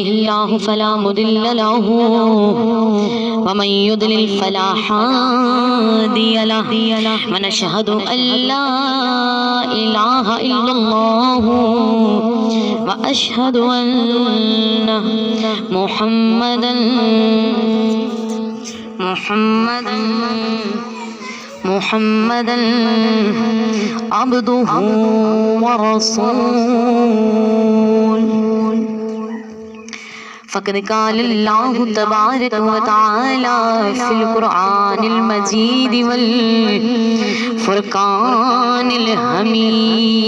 الله فلا مضل له ومن يضلل فلا هادي له ونشهد أن لا إله إلا الله وأشهد أن محمدا عبده ورسوله فقد قال الله تبارك وتعالى في القرآن المجيد والفرقان الحميد.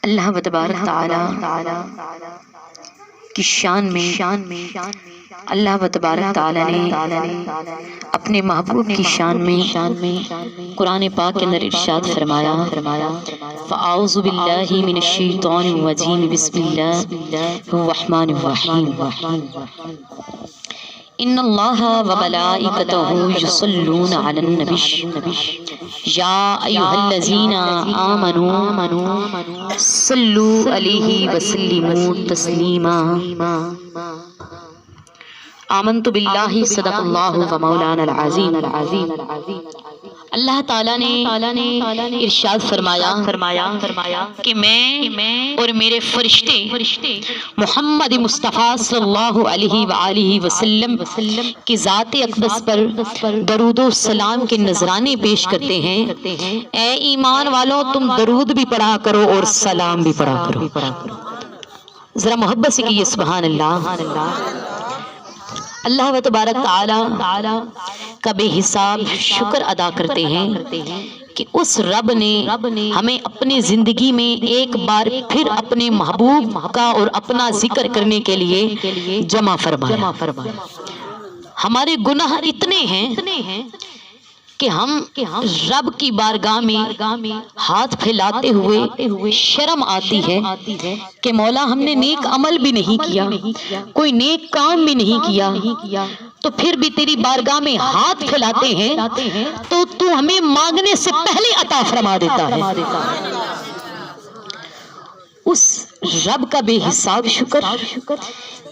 اللہ تبارک تعالی کی شان میں اللہ تبارک تعالی نے اپنے محبوب کی شان میں قرآن پاک کے اندر ارشاد فرمایا فاعوذ باللہ من الشیطان الرجیم بسم اللہ الرحمن الرحیم ان اللہ وملائکتہ یصلون علی النبی یا ایھا الذین آمنوا صلوا علیہ وسلموا تسلیما. آمنت باللہ صدق اللہ و مولانا العظیم. اللہ تعالیٰ نے ارشاد فرمایا کہ میں اور میرے فرشتے محمد مصطفیٰ صلی اللہ علیہ وآلہ وسلم کی ذات اقدس پر درود و سلام کے نذرانے پیش کرتے ہیں. اے ایمان والوں تم درود بھی پڑھا کرو اور سلام بھی پڑھا کرو. ذرا محبت سے کہیے سبحان اللہ. اللہ تبارک تعالی کا بے حساب شکر ادا کرتے ہیں کہ اس رب نے ہمیں اپنی زندگی میں ایک بار پھر اپنے محبوب کا اور اپنا ذکر کرنے کے لیے جمع فرمایا. ہمارے گناہ اتنے ہیں کہ ہم رب کی بارگاہ میں ہاتھ پھیلاتے ہوئے شرم آتی ہے کہ مولا ہم نے نیک عمل بھی نہیں کیا, کوئی نیک کام بھی نہیں کیا, تو پھر بھی تیری بارگاہ میں ہاتھ پھیلاتے ہیں تو تو ہمیں مانگنے سے پہلے عطا فرما دیتا ہے. اس رب کا بے حساب شکر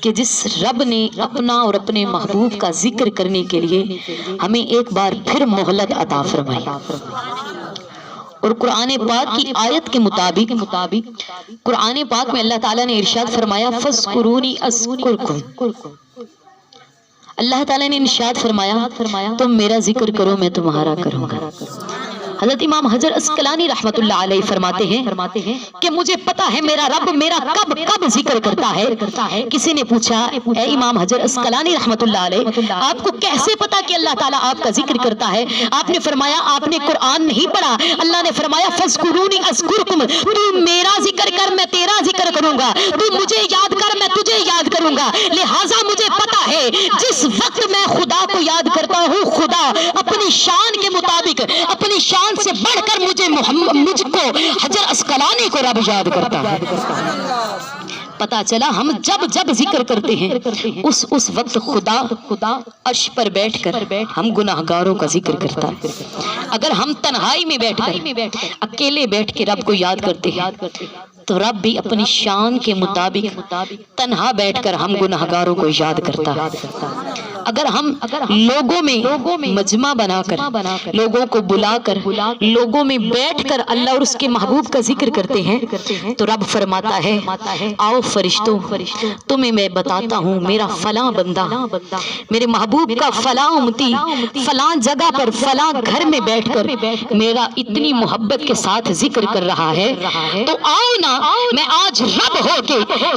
کہ جس رب نے اپنا اور اپنے محبوب کا ذکر کرنے کے لیے ہمیں ایک بار پھر مہلت عطا فرمائی. اور قرآن پاک کی آیت کے مطابق قرآن پاک میں اللہ تعالیٰ نے ارشاد فرمایا فَاذْكُرُونِي أَذْكُرْكُمْ. اللہ تعالیٰ نے ارشاد فرمایا تم میرا ذکر کرو میں تمہارا کروں گا. حضرت امام حجر عسقلانی رحمت اللہ علیہ فرماتے ہیں کہ مجھے پتا ہے میرا رب میرا کب ذکر کرتا ہے. کسی نے پوچھا اے امام حجر عسقلانی رحمت اللہ علیہ آپ کو کیسے پتا کہ اللہ تعالیٰ آپ کا ذکر کرتا ہے؟ آپ نے فرمایا آپ نے قرآن نہیں پڑھا. اللہ نے فرمایا فَاذْكُرُونِي أَذْكُرْكُمْ. تو میرا ذکر کر میں تیرا ذکر کروں گا, تو مجھے یاد کر میں تجھے یاد کروں گا. لہٰذا مجھے پتا ہے جس وقت میں خدا کو یاد کرتا ہوں خدا اپنی شان کے مطابق اپنی شان سے بڑھ کر مجھ کو حجر عسقلانی کو رب یاد کرتا ہے. پتا چلا ہم جب ذکر کرتے ہیں اس وقت خدا عرش پر بیٹھ کر ہم گناہگاروں کا ذکر کرتا ہے. اگر ہم تنہائی میں بیٹھ کر اکیلے بیٹھ کے رب کو یاد کرتے ہیں تو رب بھی اپنی شان کے مطابق تنہا بیٹھ کر ہم گناہگاروں کو یاد کرتا ہے. اگر ہم لوگوں میں مجمع بنا کر لوگوں کو بلا کر لوگوں میں بیٹھ کر اللہ اور اس کے محبوب کا ذکر کرتے ہیں تو رب فرماتا ہے آؤ فرشتوں تمہیں میں بتاتا ہوں میرا فلاں بندہ میرے محبوب کا فلاں امتی فلاں جگہ پر فلاں گھر میں بیٹھ کر میرا اتنی محبت کے ساتھ ذکر کر رہا ہے. تو آؤ نا میں آج رب ہو کے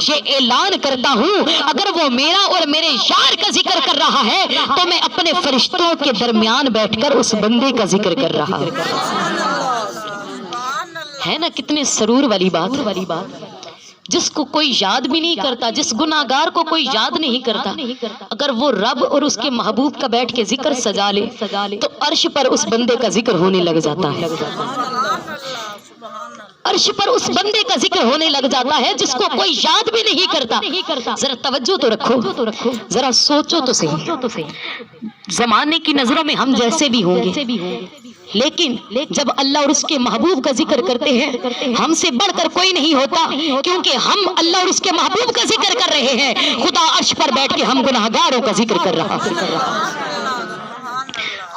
یہ اعلان کرتا ہوں اگر وہ میرا اور میرے یار کا ذکر کر رہا ہے تو میں اپنے فرشتوں کے درمیان بیٹھ کر اس بندے کا ذکر کر رہا ہے نا. کتنے سرور والی بات. جس کو کوئی یاد بھی نہیں کرتا جس گناہگار کو کوئی یاد نہیں کرتا اگر وہ رب اور اس کے محبوب کا بیٹھ کے ذکر سجا لے تو عرش پر اس بندے کا ذکر ہونے لگ جاتا ہے. عرش پر اس بندے کا ذکر ہونے لگ جاتا ہے جس کو کوئی یاد بھی نہیں کرتا. ذرا توجہ تو رکھو ذرا سوچو تو صحیح. زمانے کی نظروں میں ہم جیسے بھی ہوں گے لیکن جب اللہ اور اس کے محبوب کا ذکر کرتے ہیں ہم سے بڑھ کر کوئی نہیں ہوتا، کیونکہ ہم اللہ اور اس کے محبوب کا ذکر کر رہے ہیں، خدا عرش پر بیٹھ کے ہم گناہگاروں کا ذکر کر رہا ہے۔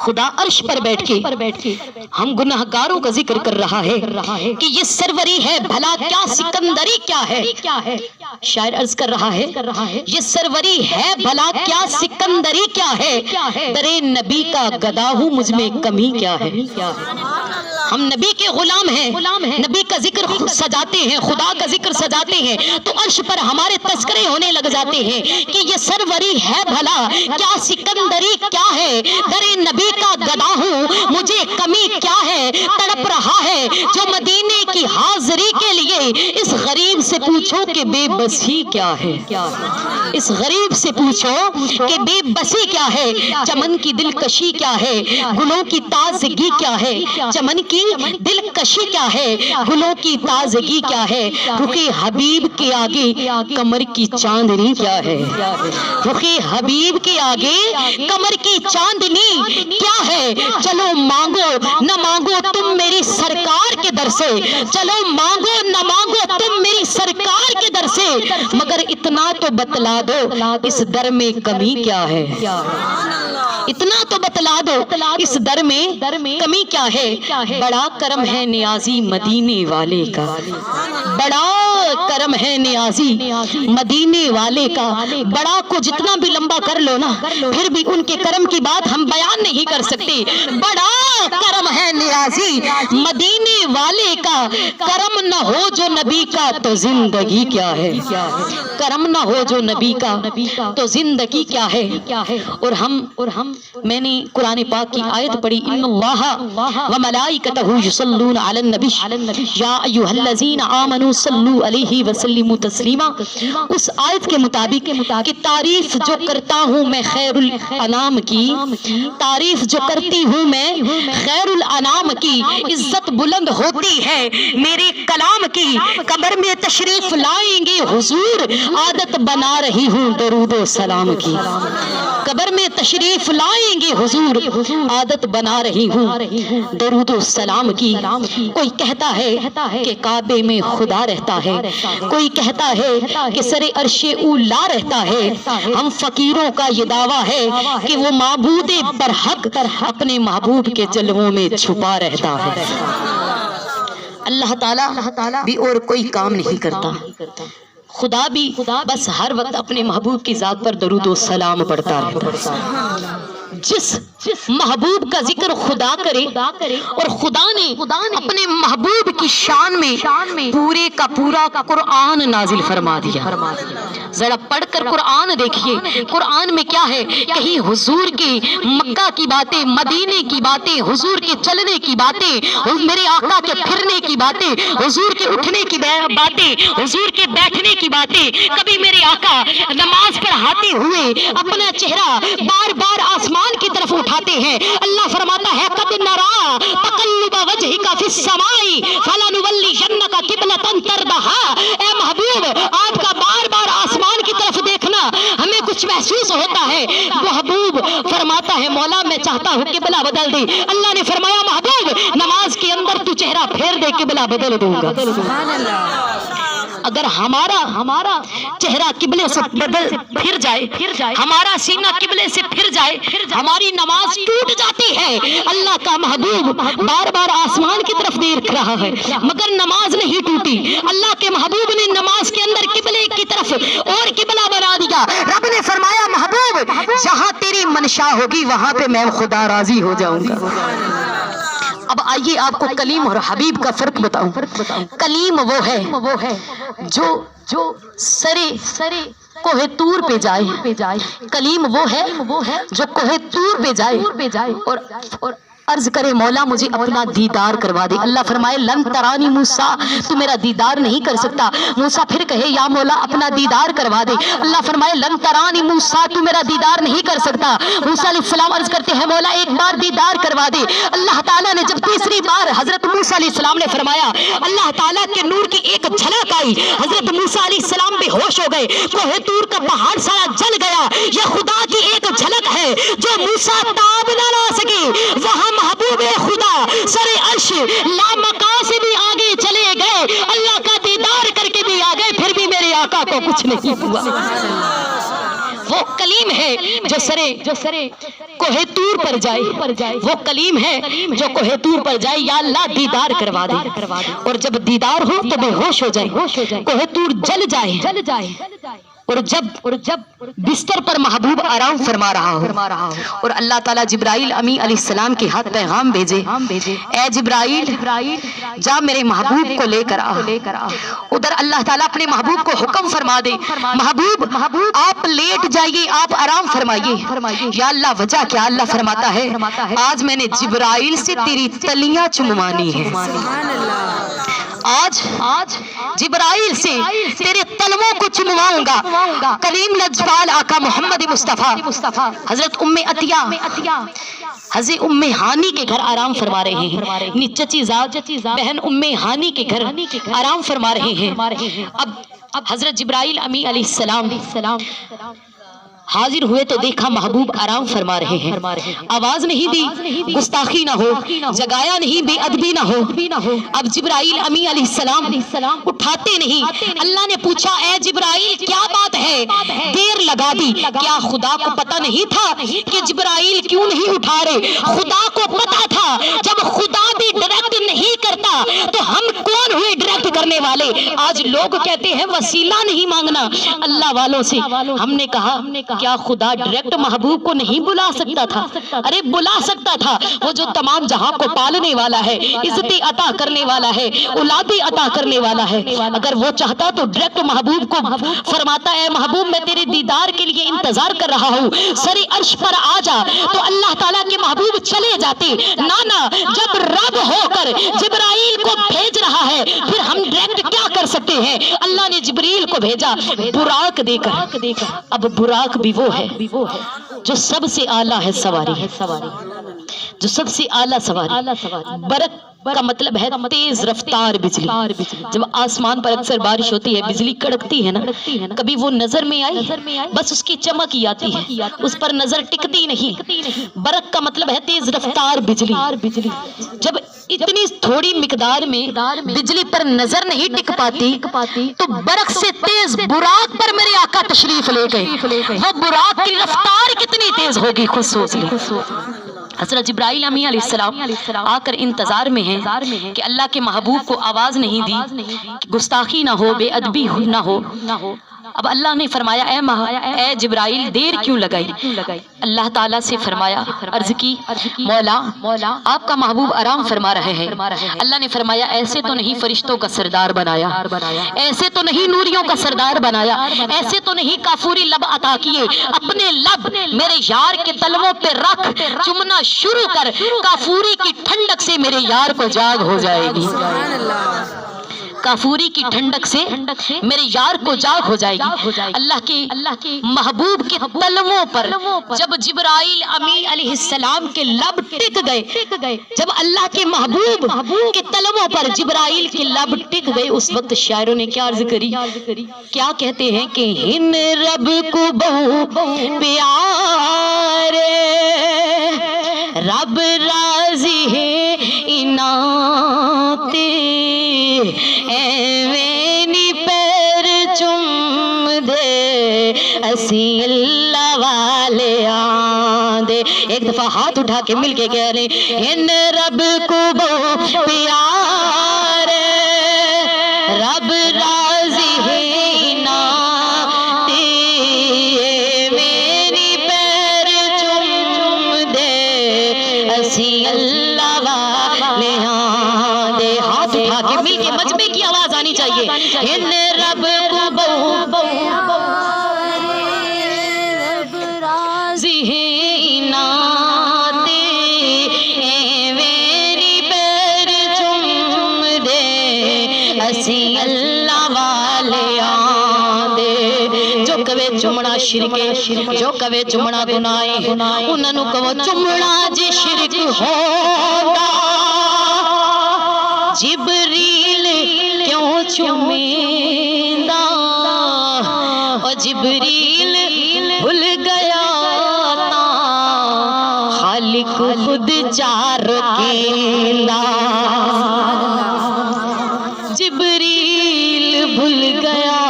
خدا عرش پر بیٹھ کے ہم گناہگاروں کا ذکر کر رہا ہے کہ یہ سروری ہے بھلا کیا سکندری کیا ہے۔ شاعر عرض کر رہا ہے یہ سروری ہے بھلا کیا سکندری کیا ہے، درے نبی کا گدا ہوں مجھ میں کمی کیا ہے۔ ہم نبی کے غلام ہیں، نبی کا ذکر سجاتے ہیں، خدا کا ذکر سجاتے ہیں تو عرش پر ہمارے تذکرے ہونے لگ جاتے ہیں کہ یہ سروری ہے بھلا کیا سکندری کیا ہے، درے نبی کا گدا ہوں مجھے کمی کیا ہے۔ تڑپ رہا ہے جو مدینے کی حاضری کے لیے، اس غریب سے پوچھو کہ بے بسی کیا ہے، اس غریب سے پوچھو کہ بے بسی کیا ہے، چمن کی دلکشی کیا ہے، گلوں کی تازگی کیا ہے، چمن کی دلکشی کیا ہے، گلوں کی تازگی کیا ہے، رخ حبیب کے آگے کمر کی چاندنی کیا ہے، رخ حبیب کے آگے کمر کی چاندنی کیا ہے۔ چلو مانگو نہ مانگو تم میری سرکار کے در سے، چلو مانگو نہ مانگو تم میری سرکار کے در سے، مگر اتنا تو بتلا دو اس در میں کمی کیا ہے، اتنا تو بتلا دو اس در میں کمی کیا ہے۔ بڑا کرم ہے نیازی مدینے والے کا، بڑا کرم ہے نیازی مدینے والے کا، بڑا کو جتنا بھی لمبا کر لو نا پھر بھی ان کے کرم کی بات ہم بیان نہیں کر سکتے۔ بڑا کرم ہے نیازی مدینے والے کا، کرم نہ ہو جو نبی کا تو زندگی کیا ہے، کرم نہ ہو جو نبی کا تو زندگی کیا ہے۔ اور ہم میں نے قرآن پاک کی آیت پڑھی، ان اللہ وملائکتہ یصلون علی النبی یا ایھا الذین آمنوا صلوا علیہ وسلموا تسلیما۔ اس آیت کے مطابق کہ تعریف جو کرتا ہوں میں خیر الانام کی، تعریف جو کرتی ہوں میں خیر الانام کی، عزت بلند ہوتی ہے میرے کلام کی، قبر میں تشریف لائیں گے حضور عادت بنا رہی ہوں درود و سلام کی، قبر میں تشریف لائیں گے حضور عادت بنا رہی ہوں درود و سلام کی۔ کوئی کہتا ہے کہ کعبے میں خدا رہتا ہے، کوئی کہتا ہے کہ سر عرش اولا رہتا ہے، ہم فقیروں کا یہ دعویٰ ہے کہ وہ معبود برحق اپنے محبوب کے جلووں میں چھپا رہتا ہے۔ اللہ تعالیٰ بھی اور کوئی کام نہیں کرتا، خدا بھی بس ہر وقت اپنے محبوب کی ذات پر درود و سلام پڑھتا رہتا ہے۔ جس محبوب کا ذکر خدا کرے اور خدا نے اپنے محبوب کی شان میں پورے کا پورا قرآن نازل فرما دیا۔ ذرا پڑھ کر قرآن دیکھیے، قرآن میں کیا ہے، کہیں حضور کی مکہ کی باتیں، مدینے کی باتیں، حضور کے چلنے کی باتیں، میرے آقا کے پھرنے کی باتیں، حضور کے اٹھنے کی باتیں، حضور کے بیٹھنے کی باتیں۔ کبھی میرے آقا نماز پڑھاتے ہوئے اپنا چہرہ بار بار آسمان کی طرف اٹھاتے ہیں، اللہ فرماتا ہے قد نرا تقلب وجهك في السماء فلنولینک قبلۃ ترضاها۔ اے محبوب آپ کا بار بار آسمان کی طرف دیکھنا ہمیں کچھ محسوس ہوتا ہے۔ محبوب فرماتا ہے مولا میں چاہتا ہوں قبلہ بدل دے۔ اللہ نے فرمایا محبوب نماز کے اندر تو چہرہ پھیر دے قبلہ بدل دوں گا۔ سبحان اللہ۔ اگر ہمارا چہرہ قبلے سے بدل پھر جائے، ہمارا سینہ قبلے سے پھر جائے، ہماری نماز ٹوٹ جاتی ہے۔ اللہ کا محبوب بار بار آسمان کی طرف دیکھ رہا ہے مگر نماز نہیں ٹوٹی۔ اللہ کے محبوب نے نماز کے اندر قبلے کی طرف اور قبلہ بنا دیا۔ رب نے فرمایا محبوب جہاں تیری منشا ہوگی وہاں پہ میں خدا راضی ہو جاؤں گا۔ اب آئیے آپ کو کلیم اور حبیب کا فرق بتاؤں۔ کلیم وہ ہے جو سرے کوہ طور پہ جائے، کلیم وہ ہے جو کوہ طور پہ جائے اور عرض کرے مولا مجھے اپنا دیدار کروا دے۔ اللہ فرمائے لن ترانی موسیٰ تو میرا دیدار نہیں کر سکتا۔ موسیٰ پھر کہے یا مولا اپنا دیدار کروا دے۔ اللہ فرمائے لن ترانی موسیٰ تو میرا دیدار نہیں کر سکتا۔ موسیٰ علیہ السلام عرض کرتے ہیں مولا ایک بار دیدار کروا دے۔ اللہ تعالیٰ نے جب تیسری بار حضرت موسیٰ علیہ السلام نے فرمایا، اللہ تعالیٰ کے نور کی ایک جھلک آئی، حضرت موسیٰ علیہ السلام بے ہوش ہو گئے، کوہ طور کا پہاڑ سارا جل گیا۔ یہ خدا کی ایک جھلک ہے جو موسیٰ تاب نہ لا سکے، وہاں محبوب محبوب خدا سر عرش لامکاں سے بھی آگے چلے گئے, اللہ کا دیدار کر کے بھی آ گئے, پھر بھی میرے آقا کو کچھ نہیں ہوا. وہ کلیم ہے جو سرے کوہ طور پر جائے, وہ کلیم ہے جو کوہ طور پر جائے, یا اللہ دیدار کروا دے, اور جب دیدار ہو تو بے ہوش ہو جائے, کوہ طور جل جائے, اور جب بستر پر محبوب آرام فرما رہا ہو اور اللہ تعالیٰ جبرائیل امی علیہ السلام کے ہاتھ پیغام بھیجے, اے جبرائیل جا میرے محبوب کو لے کر آ. ادھر اللہ تعالیٰ اپنے محبوب کو حکم فرما دے, محبوب آپ لیٹ جائیے, آپ آرام فرمائیے. یا اللہ وجہ کیا؟ اللہ فرماتا ہے آج میں نے جبرائیل سے تیری تلیاں چموانی ہے, آج جبرائیل سے تیرے تلووں کو چمواؤں گا. کلیم لجپال آقا محمد مصطفیٰ حضرت ام عطیہ حضرت ام ہانی کے گھر آرام فرما رہے ہیں, چچی زاد بہن ام ہانی کے گھر آرام فرما رہے ہیں. اب حضرت جبرائیل امی علیہ السلام حاضر ہوئے تو دیکھا محبوب آرام فرما رہے ہیں, آواز نہیں دی, گستاخی نہ ہو, جگایا نہیں, بے ادبی نہ ہو. اب جبرائیل امی علیہ السلام اٹھاتے نہیں. اللہ نے پوچھا اے جبرائیل کیا بات ہے, دیر لگا دی, کیا خدا کو پتہ نہیں تھا کہ جبرائیل کیوں نہیں اٹھا رہے؟ خدا کو پتہ تھا, جب خدا بھی ڈائریکٹ نہیں کرتا تو ہم کون ہوئے ڈائریکٹ کرنے والے؟ آج لوگ کہتے ہیں وسیلہ نہیں مانگنا اللہ والوں سے. ہم نے کہا کیا خدا ڈائریکٹ محبوب کو نہیں بلا سکتا تھا؟ ارے بلا سکتا تھا, وہ جو تمام جہاں کو پالنے والا ہے, عزتیں عطا کرنے والا ہے, اولادیں عطا کرنے والا ہے. اگر وہ چاہتا تو ڈائریکٹ محبوب کو فرماتا اے محبوب میں تیرے دیدار کے لیے انتظار کر رہا ہوں, سر عرش پر آ جا, تو اللہ تعالیٰ کے محبوب چلے جاتے. نانا جب رب ہو کر جبرائیل کو بھیج رہا ہے پھر ہم ڈائریکٹ کیا کر سکتے ہیں؟ اللہ نے جبریل کو بھیجا براق دے کر. اب براق بھی وہ ہے جو سب سے اعلیٰ ہے سواری, جو سب سے اعلیٰ سواری. برق کا مطلب ہے تیز رفتار بجلی. جب آسمان پر اکثر بارش ہوتی ہے بجلی کڑکتی ہے نا, کبھی وہ نظر میں آئی, بس اس کی چمک ہی آتی ہے, اس پر نظر ٹکتی نہیں. برق کا مطلب ہے تیز رفتار بجلی. جب اتنی تھوڑی مقدار میں بجلی پر نظر نہیں ٹک پاتی تو برق سے تیز براق پر میرے آقا تشریف لے گئے. وہ براق کی رفتار کتنی تیز ہوگی خود سوچ لیں. حضرت جبرائیل امی علیہ السلام آ کر انتظار میں ہیں کہ اللہ کے محبوب کو آواز نہیں دی, گستاخی نہ ہو, بے ادبی نہ ہو. اب اللہ نے فرمایا اے جبرائیل دیر کیوں لگائی؟ اللہ تعالیٰ سے فرمایا, عرض کی مولا آپ کا محبوب آرام فرما رہے ہیں. اللہ نے فرمایا ایسے تو نہیں فرشتوں کا سردار بنایا, ایسے تو نہیں نوریوں کا سردار بنایا, ایسے تو نہیں کافوری لب عطا کیے. اپنے لب میرے یار کے تلووں پہ رکھ, چمنا شروع کر, کافوری کی ٹھنڈک سے میرے یار کو جاگ ہو جائے گی. کافوری کی ٹھنڈک سے میرے یار کو جاگ ہو جائے گی. اللہ کے محبوب کے تلووں پر جب جبرائیل امی علیہ السلام کے لب ٹک گئے, جب اللہ کے محبوب کے تلووں پر جبرائیل کے لب ٹک گئے, اس وقت شاعروں نے کیا عرض کری, کیا کہتے ہیں کہ ہن رب کو بہو پیارے, رب راضی ہے اناتے, ایوینی پیر چم دے اسی اللہ والے آندے. ایک دفعہ ہاتھ اٹھا کے مل کے کہہ رہے ان رب کو بہو پیارے, رب راضی ہے ناتے, ایوینی پیر چم دے اسی اللہ والے آندے. ہاتھ اٹھا کے مل کے مجمع کی آواز آنی چاہیے. ان رب کو بہو راضی ہے ناتے, ایوینی پیر چم دے اسی اللہ والے آندے. جو کہے چمنا شرکے, جو کہے چمنا گناہے, انہاں نوں کہو چمنا جے شرک ہوگا, جبریل کیوں چمیندہ, اور جبریل بھول گیا تا خالق خود چار کیندا جبریل بھول گیا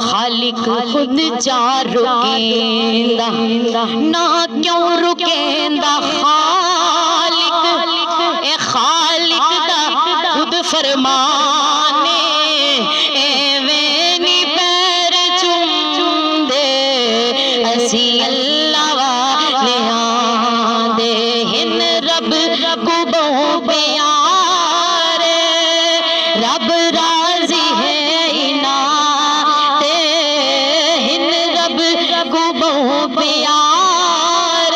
خالق خود چار رکیندا نہ کیوں رکیندا خالق اے خالق دا خود فرمانے ایویں نی پیر چوم دے اسی اللہ والیاں دے ہن رب کو بہو پیار رب راضی ہے انعام ہن رب کو بہو پیار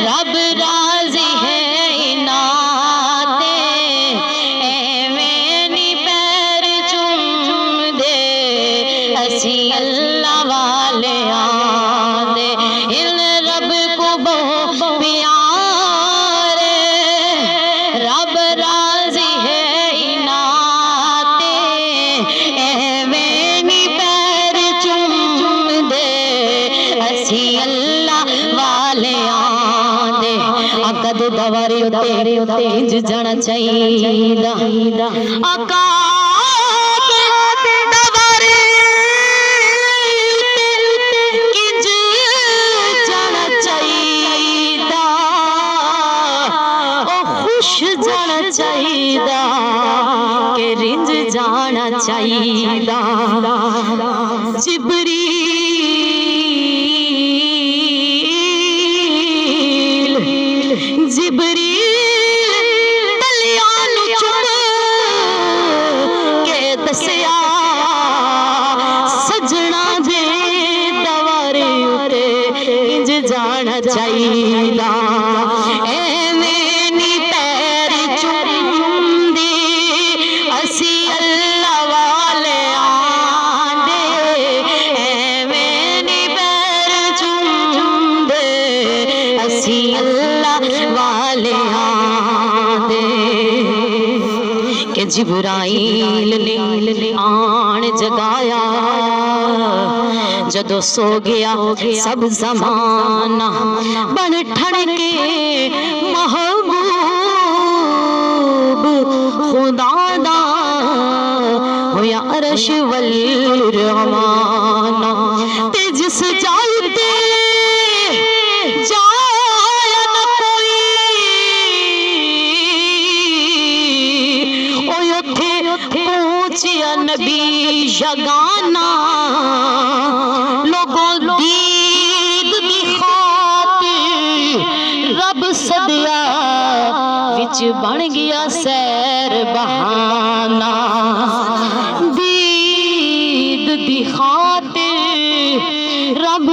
رب راضی ہے انعام ایویں نی پیر چوم دے اسی اللہ والیاں دے ہن رب کو بہو پیار رب راضی ہے انعام ایویں نی پیر چوم دے اسی اللہ والیاں دے آقا دے دوارے اتے انج جانا چاہیدا آقا دے دوارے انج جانا چاہیدا او خوش جانا چاہیدا کہ رنج جانا چاہیدا جبریل تلیاں نو چوم کے دسیا سجنا دے دوارے اتے انج جانا چاہیدا ایویں نی پیر چوم دی اسی اللہ والیاں دے ایویں نی پیر چوم دے اسی اللہ والیاں دے کہ جبرائیل نے آن جگایا جدو سو گیا سب زمانہ بن ٹھن کے محبوب خدا دا ہویا عرش والرحمانہ تے جس جاتے جایا نہ کوئی اوہ اتھے پہنچیا نبی یگانا لوگوں دید دی خاطر رب صدیا وچ بن گیا سیر بہانا دید دی خاطر رب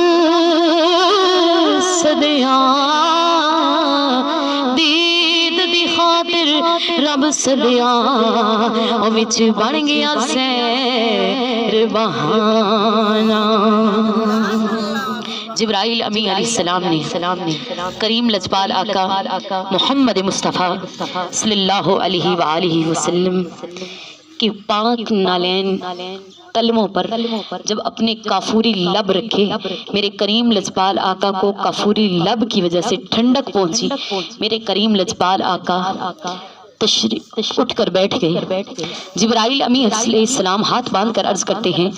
صدیا دید دی خاطر رب صدیا او وچ بن گیا سیر بہانا جبرائیل امین علیہ السلام نے کریم لجپال آقا محمد مصطفیٰ صلی اللہ علیہ وآلہ وسلم کی پاک نالین کلموں پر جب اپنے کافوری لب رکھے میرے کریم لجپال آقا کو کافوری لب کی وجہ سے ٹھنڈک پہنچی میرے کریم لجپال آقا تشریف اٹھ کر بیٹھ گئے جبرائیل امین علیہ السلام ہاتھ باندھ کر عرض کرتے ہیں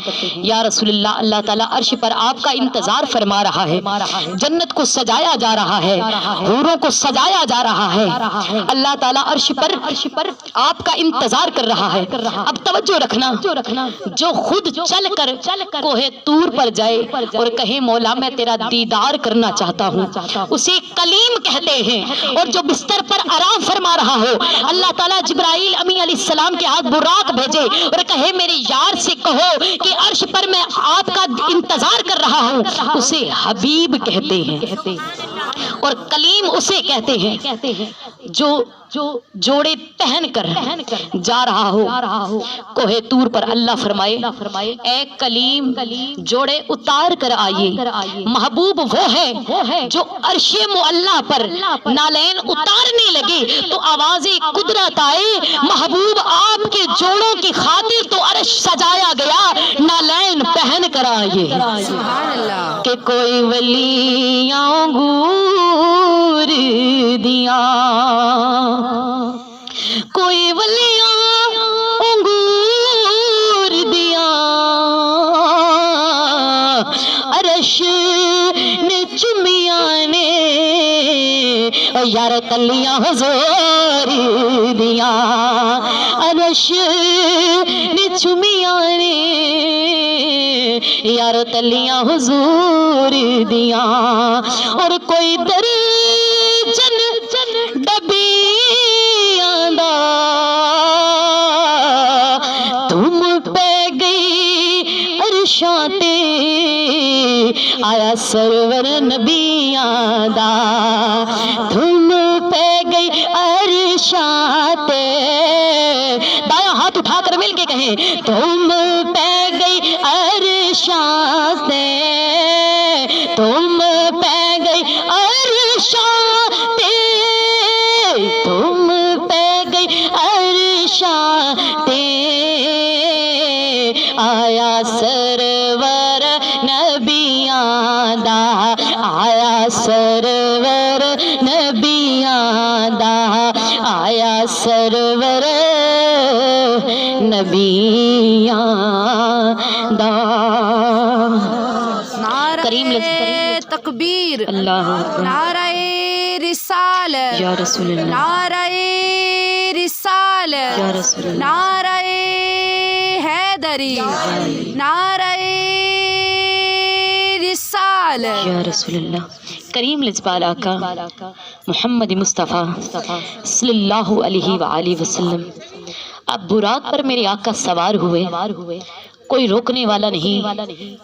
یا رسول اللہ اللہ تعالیٰ عرش پر آپ کا انتظار فرما رہا ہے جنت کو سجایا جا رہا ہے حوروں کو سجایا جا رہا ہے اللہ تعالیٰ عرش پر آپ کا انتظار کر رہا ہے اب توجہ رکھنا جو خود چل کر کوہ طور پر جائے اور کہے مولا میں تیرا دیدار کرنا چاہتا ہوں اسے کلیم کہتے ہیں اور جو بستر پر آرام فرما رہا ہو اللہ تعالیٰ جبرائیل امین علیہ السلام کے ہاتھ براق بھیجے اور کہے میرے یار سے کہو کہ عرش پر میں آپ کا انتظار کر رہا ہوں اسے حبیب کہتے ہیں اور کلیم اسے کہتے ہیں جو جوڑے پہن کر جا رہا ہو کوہ طور پر۔ اللہ فرمائے اے کلیم جوڑے اتار کر آئیے۔ محبوب وہ ہے جو عرش معلی پر نالین اتارنے لگے تو آواز قدرت آئے، محبوب آپ کے جوڑوں کی خاطر تو عرش سجایا گیا، نالین پہن کر آئیے۔ کہ کوئی ولیاں انگور دیا، کوئی ولیاں انگور دیا، عرش نے چمیاں نے یار تلیاں حضور دیا، عرش نے چمیاں نے یار تلیاں حضور دیا۔ اور کوئی درجن ڈبیاں دا تم پہ گئی عرشاں تے آیا سرور نبیاں دا، تم پہ گئی عرشاں تے، دایاں ہاتھ اٹھا کر مل کے کہیں تم پہ گئی عرشاں تے، تم پہ گئی عرشاں تے، تم پہ گئی عرشاں تے، آیا سرور نبیاں دا، آیا سرور نبیاں دا، آیا سرور نبیاں دا۔ کریم تکبیر، اللہ نعرہ رسالت یا رسول اللہ، نعرہ رسالت یا رسول اللہ، نعرہ حیدری، نعرہ رسالت یا رسول اللہ۔ کریم لجپال آقا محمد مصطفیٰ صلی اللہ علیہ وآلہ وسلم اب براق پر میرے آقا سوار ہوئے، کوئی روکنے والا نہیں،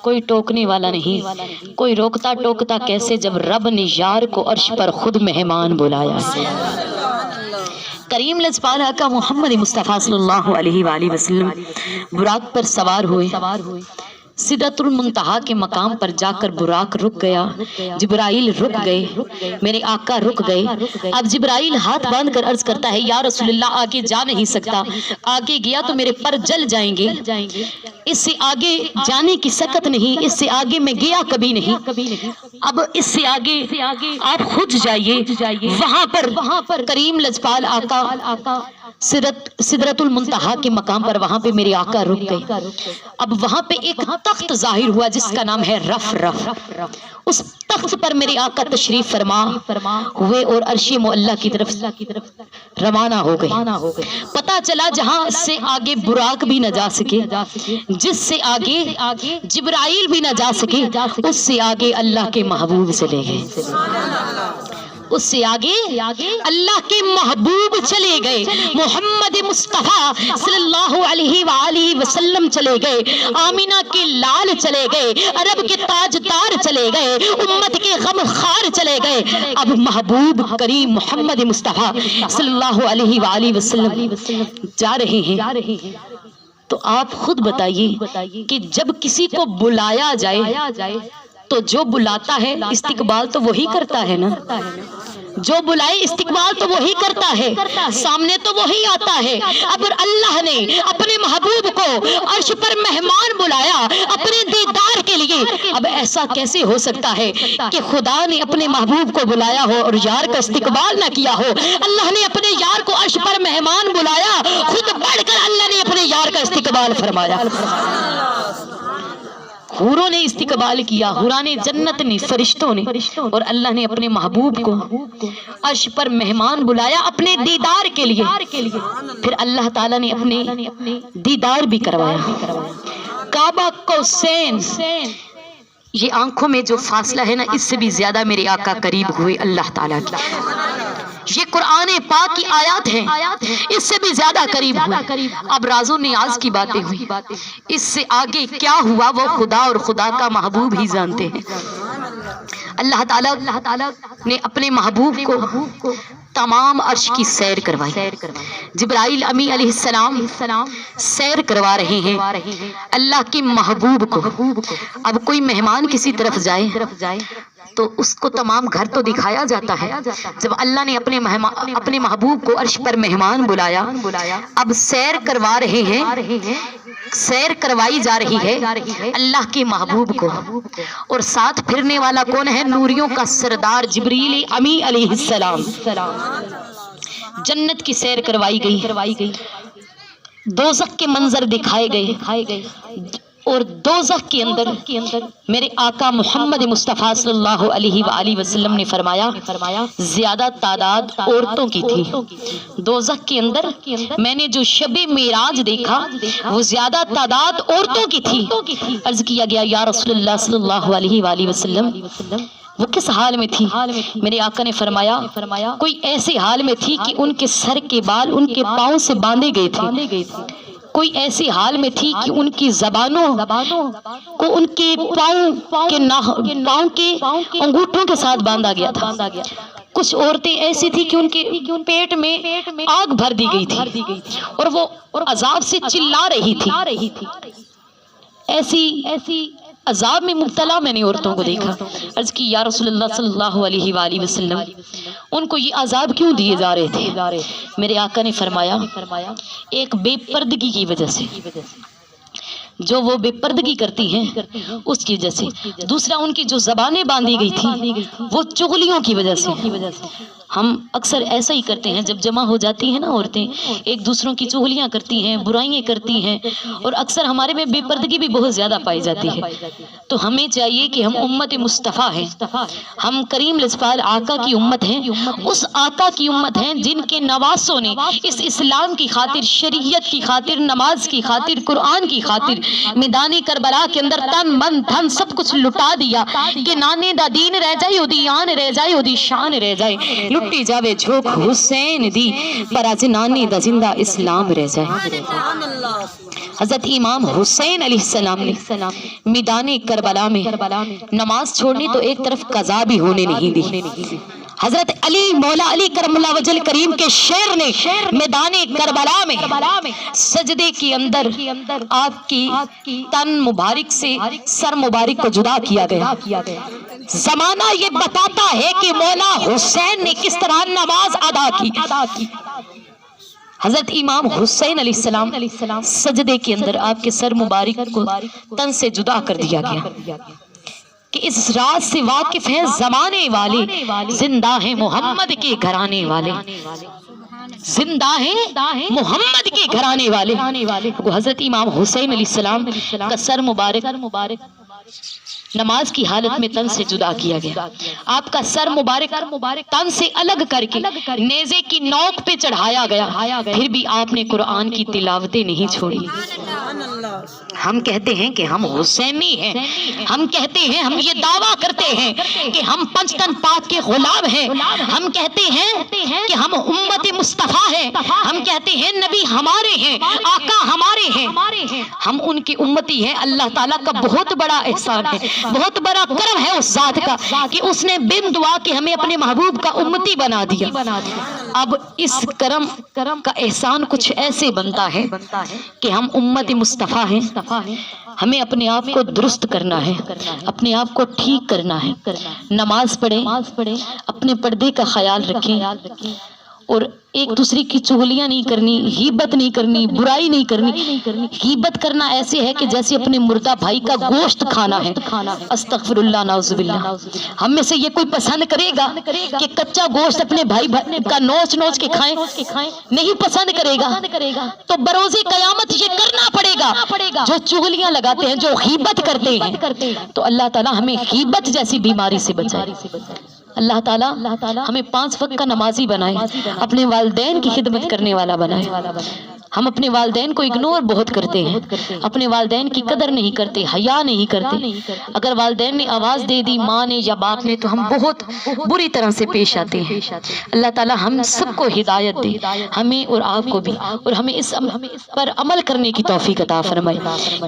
کوئی ٹوکنے والا نہیں، کوئی روکتا ٹوکتا کیسے جب رب نے یار کو عرش پر خود مہمان بلایا۔ کریم لجپال آقا محمد مصطفیٰ صلی اللہ علیہ وآلہ وسلم براق پر سوار ہوئے، سدرۃ المنتہا کے مقام پر جا کر براق رک گیا، جبرائیل رک گئے، میرے آقا رک گئے۔ اب جبرائیل ہاتھ باندھ کر عرض کرتا ہے یا رسول اللہ آگے جا نہیں سکتا، آگے گیا تو میرے پر جل جائیں گے، اس سے آگے جانے کی سکت نہیں، اس سے آگے میں گیا کبھی نہیں، اب اس سے آگے آپ خود جائیے۔ وہاں پر کریم لجپال آقا سدرۃ المنتہا کے مقام پر وہاں پہ میرے آقا رک گئے۔ اب وہاں پہ ایک تخت ظاہر ہوا جس کا نام ہے رف۔ اس تخت پر میرے آقا تشریف فرما ہوئے اور عرش معلی کی طرف روانہ ہو گئے۔ پتہ چلا جہاں سے آگے براق بھی نہ جا سکے، جس سے آگے جبرائیل بھی نہ جا سکے، اس سے آگے اللہ کے محبوب چلے گئے، اس سے آگے اللہ کے محبوب چلے گئے، محمد مصطفیٰ صلی اللہ علیہ وآلہ وسلم چلے گئے، آمینہ کے لال چلے گئے، عرب کے تاجدار چلے گئے، امت کے غم خار چلے گئے۔ اب محبوب کریم محمد مصطفیٰ صلی اللہ علیہ وآلہ وسلم جا رہے ہیں، تو آپ خود بتائیے کہ جب کسی کو بلایا جائے تو جو بلاتا ہے استقبال تو وہی کرتا ہے نا، جو بلائے استقبال تو وہی کرتا ہے، سامنے تو وہی آتا ہے۔ اب اللہ نے اپنے محبوب کو عرش پر مہمان بلایا اپنے دیدار کے لیے، اب ایسا کیسے ہو سکتا ہے کہ خدا نے اپنے محبوب کو بلایا ہو اور یار کا استقبال نہ کیا ہو؟ اللہ نے اپنے یار کو عرش پر مہمان بلایا، خود بڑھ کر اللہ نے اپنے یار کا استقبال فرمایا۔ حوروں نے استقبال کیا، حوران جنت نے، فرشتوں نے، اور اللہ نے اپنے محبوب کو عرش پر مہمان بلایا اپنے دیدار کے لیے۔ پھر اللہ تعالیٰ نے اپنے دیدار بھی کروایا۔ کعبہ قوسین، یہ آنکھوں میں جو فاصلہ ہے نا، اس سے بھی زیادہ میرے آقا قریب ہوئے اللہ تعالیٰ کی۔ یہ قرآن پاک کی آیات ہیں، اس سے بھی زیادہ قریب ہوئے۔ اب راز و نیاز کی باتیں ہوئی، اس سے آگے کیا ہوا وہ خدا اور خدا کا محبوب ہی جانتے ہیں۔ اللہ تعالیٰ نے اپنے محبوب کو تمام عرش کی سیر کروائی. جبرائیل امی علیہ السلام سیر کروا رہے ہیں اللہ کے محبوب کو. اب کوئی مہمان کسی طرف جائے تو اس کو تمام گھر تو دکھایا جاتا ہے. جب اللہ نے اپنے محبوب کو عرش پر مہمان بلایا، اب سیر کروا رہے ہیں، سیر کروائی جا رہی ہے اللہ کے محبوب کو. اور ساتھ پھرنے والا کون ہے؟ نوریوں کا سردار جبریل امی علیہ السلام. جنت کی سیر کروائی گئی، دوزخ کے منظر دکھائے گئے، اور دوزخ کے اندر میرے آقا محمد مصطفیٰ صلی اللہ علیہ وآلہ وسلم نے فرمایا زیادہ تعداد عورتوں کی تھی. دوزخ کے اندر میں نے جو شب معراج دیکھا وہ زیادہ تعداد عورتوں کی تھی. عرض کیا گیا یا رسول اللہ صلی اللہ علیہ وآلہ وسلم وہ کس حال میں تھی؟ میرے آقا نے فرمایا کوئی ایسے حال میں تھی کہ ان کے سر کے بال ان کے پاؤں سے باندھے گئے تھے، کوئی ایسی حال میں تھی کہ ان کی زبانوں کو ان کے پاؤں کے انگوٹھوں کے ساتھ باندھا گیا تھا. کچھ عورتیں ایسی تھی کہ ان کے پیٹ میں آگ بھر دی گئی تھی اور وہ عذاب سے چلا رہی تھی. ایسی عذاب میں مبتلا میں نے عورتوں کو دیکھا. عرض کی یا رسول اللہ صلی اللہ علیہ وآلہ وسلم ان کو یہ عذاب کیوں دیے جا رہے تھے؟ میرے آقا نے فرمایا ایک بے پردگی کی وجہ سے، جو وہ بے پردگی کرتی ہیں اس کی وجہ سے. دوسرا ان کی جو زبانیں باندھی گئی تھی وہ چغلیوں کی وجہ سے. ہم اکثر ایسا ہی کرتے ہیں، جب جمع ہو جاتی ہیں نا عورتیں ایک دوسروں کی چغلیاں کرتی ہیں، برائیاں کرتی ہیں، اور اکثر ہمارے میں بے پردگی بھی بہت زیادہ پائی جاتی ہے. تو ہمیں چاہیے کہ ہم امت مصطفیٰ ہیں، ہم کریم لجپال آقا کی امت ہیں، اس آقا کی امت ہیں جن کے نواسوں نے اس اسلام کی خاطر، شریعت کی خاطر، نماز کی خاطر، قرآن کی خاطر میدان کربلا کے اندر تن من دھن سب کچھ لٹا دیا کہ نانے دا دین رہ جائے، دی آن رہ جائے، دی شان رہ جائے، لٹی جاوے جھوک حسین دی پر آج نانے دا زندہ اسلام رہ جائے. حضرت امام حسین علیہ السلام نے میدان کربلا میں نماز چھوڑنی تو ایک طرف قضا بھی ہونے نہیں دی. حضرت علی مولا علی کرم اللہ وجل کریم کے شیر نے میدان کربلا میں سجدے کے اندر آپ کی تن مبارک سے سر مبارک کو جدا کیا گیا. زمانہ یہ بتاتا ہے کہ مولا حسین نے کس طرح نماز ادا کی. حضرت امام حسین علیہ السلام سجدے کے اندر آپ کے سر مبارک کو تن سے جدا کر دیا گیا کہ اس راز سے واقف ہیں زمانے والے، زندہ ہیں محمد کے گھرانے والے، زندہ ہیں محمد کے گھرانے والے. حضرت امام حسین علیہ السلام کا سر مبارک نماز کی حالت میں تن سے جدا کیا گیا. آپ کا سر مبارک تن سے الگ کر کے نیزے کی نوک پہ چڑھایا گیا، پھر بھی آپ نے قرآن کی تلاوتیں نہیں چھوڑی. ہم کہتے ہیں کہ ہم حسینی ہیں، ہم کہتے ہیں، ہم یہ دعویٰ کرتے ہیں کہ ہم پنجتن پاک کے غلام ہیں، ہم کہتے ہیں کہ ہم امت مصطفیٰ ہیں، ہم کہتے ہیں نبی ہمارے ہیں، آقا ہمارے ہیں، ہم ان کی امتی ہیں. اللہ تعالیٰ کا بہت بڑا احسان ہے، بہت بڑا کرم ہے اس ذات کا کہ اس نے بن دعا کے ہمیں اپنے محبوب کا امتی بنا دیا. اب اس کرم کا احسان کچھ ایسے بنتا ہے کہ ہم امت مصطفیٰ ہیں، ہمیں اپنے آپ کو درست کرنا ہے، اپنے آپ کو ٹھیک کرنا ہے. نماز پڑھیں، اپنے پردے کا خیال رکھیں، اور ایک دوسرے کی چغلیاں نہیں کرنی، غیبت نہیں کرنی، برائی نہیں کرنی. غیبت کرنا ایسے ہے کہ جیسے اپنے مردہ بھائی کا گوشت کھانا ہے. استغفر اللہ، نعوذ باللہ. ہم میں سے یہ کوئی پسند کرے گا کہ کچا گوشت اپنے بھائی کا نوچ کے کھائیں؟ نہیں پسند کرے گا. تو بروز قیامت یہ کرنا پڑے گا. جو چغلیاں لگاتے ہیں، جو غیبت کرتے ہیں، تو اللہ تعالیٰ ہمیں غیبت جیسی بیماری سے بچائے. اللہ تعالیٰ ہمیں 5 وقت کا نمازی بنائے، اپنے والدین کی خدمت کرنے والا بنائے. ہم اپنے والدین کو اگنور بہت کرتے ہیں، اپنے والدین کی قدر نہیں کرتے، حیا نہیں کرتے۔ اگر والدین نے آواز دے دی، ماں نے یا باپ نے، تو ہم بہت بری طرح سے پیش آتے ہیں۔ اللہ تعالی ہم سب کو ہدایت دے، ہمیں اور آپ کو بھی، اور ہمیں اس پر عمل کرنے کی توفیق عطا فرمائے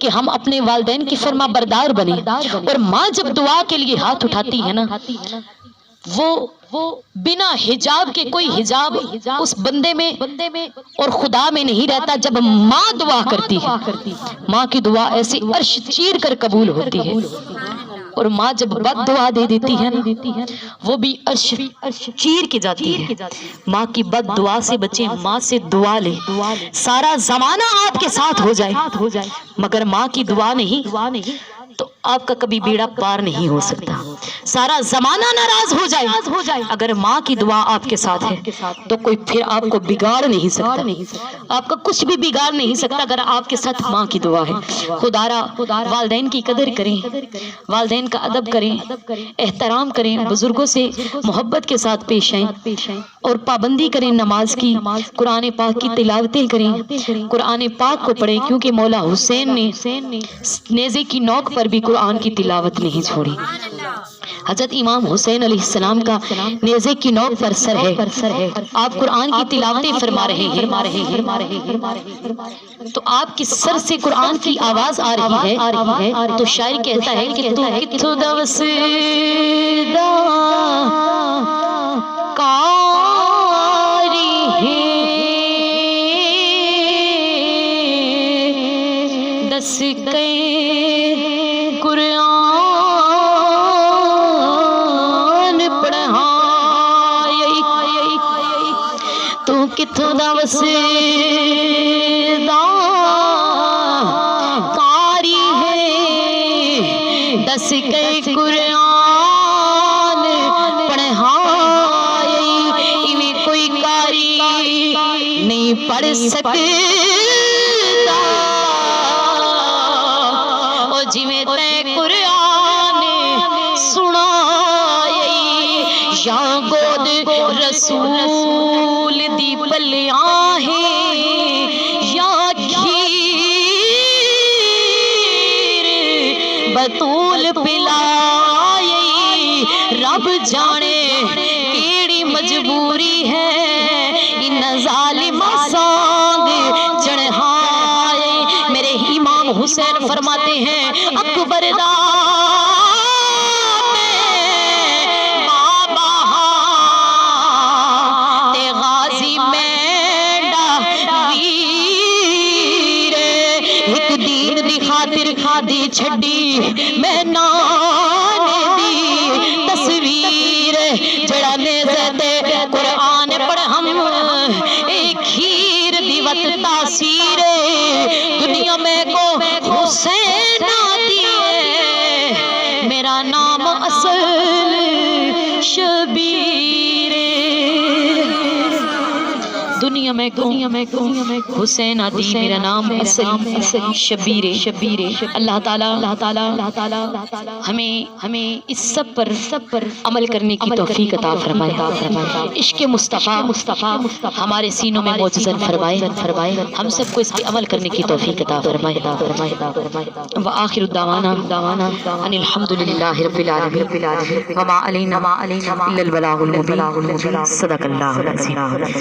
کہ ہم اپنے والدین کی فرما بردار بنیں۔ اور ماں جب دعا کے لیے ہاتھ اٹھاتی ہے نا، وہ بنا حجاب کے، کوئی حجاب اس بندے میں اور خدا میں نہیں رہتا جب ماں دعا کرتی ہے۔ ماں کی دعا ایسی عرش چیر کر قبول ہوتی ہے، اور ماں جب بد دعا دے دیتی ہے نا، وہ بھی عرش چیر کے جاتی ہے۔ ماں کی بد دعا سے بچیں، ماں سے دعا لیں۔ سارا زمانہ آپ کے ساتھ ہو جائے مگر ماں کی دعا نہیں تو آپ کا کبھی بیڑا پار نہیں ہو سکتا۔ سارا زمانہ ناراض ہو جائے، اگر ماں کی دعا آپ کے ساتھ ہے تو کوئی پھر آپ کو بگاڑ نہیں سکتا، آپ کا کچھ بھی بگاڑ نہیں سکتا اگر آپ کے ساتھ ماں کی دعا ہے۔ خدارا والدین کی قدر کریں، والدین کا ادب کریں، احترام کریں، بزرگوں سے محبت کے ساتھ پیش آئیں، اور پابندی کریں نماز کی، قرآن پاک کی تلاوتیں کریں، قرآن پاک کو پڑھیں، کیونکہ مولا حسین نے نیزے کی نوک پر بھی قرآن کی تلاوت نہیں چھوڑی۔ حضرت امام حسین علیہ السلام کا نیزے کی نوک پر سر ہے، آپ قرآن کی تلاوتیں فرما رہے ہیں، تو آپ کی سر سے قرآن کی آواز آ رہی ہے، تو شاعر کہتا ہے کہ تو کتھو دا وسیدہ کاری ہے، دس کے قرآن کتھوں دا وسیدہ کاری ہے، دس کے قرآن پڑھائی، انہیں کوئی کاری نہیں پڑھ سکتا، او جی میں تے قرآن سنائی، یا گود رسول دی پلیاں ہیں، یا کھیر بطول پلائی، رب جانے کیڑی مجبوری ہے ان ظالم سانگ چڑھائے۔ میرے امام حسین فرماتے ہیں اکبر دا خاطر چھڈی میں نانے دی تصویر، جڑا نیزے تے قرآن پڑھ ہم ایک کھیر دی وط تاثیر، دنیا میں کو حسین آتی ہے، میرا نام اصل شبیر، دنیا میں حسین آتی، میرا نام اصل شبیر۔ اللہ تعالیٰ ہمیں اس سب پر عمل کرنے کی توفیق عطا فرمائے، عشق مصطفیٰ ہمارے سینوں میں معجزہ فرمائے، ہم سب کو اس پہ عمل کرنے کی توفیق عطا فرمائے۔ وآخر دعوانا ان الحمدللہ رب العالمین وما علینا الا البلاغ المبین۔ صدق اللہ العظیم۔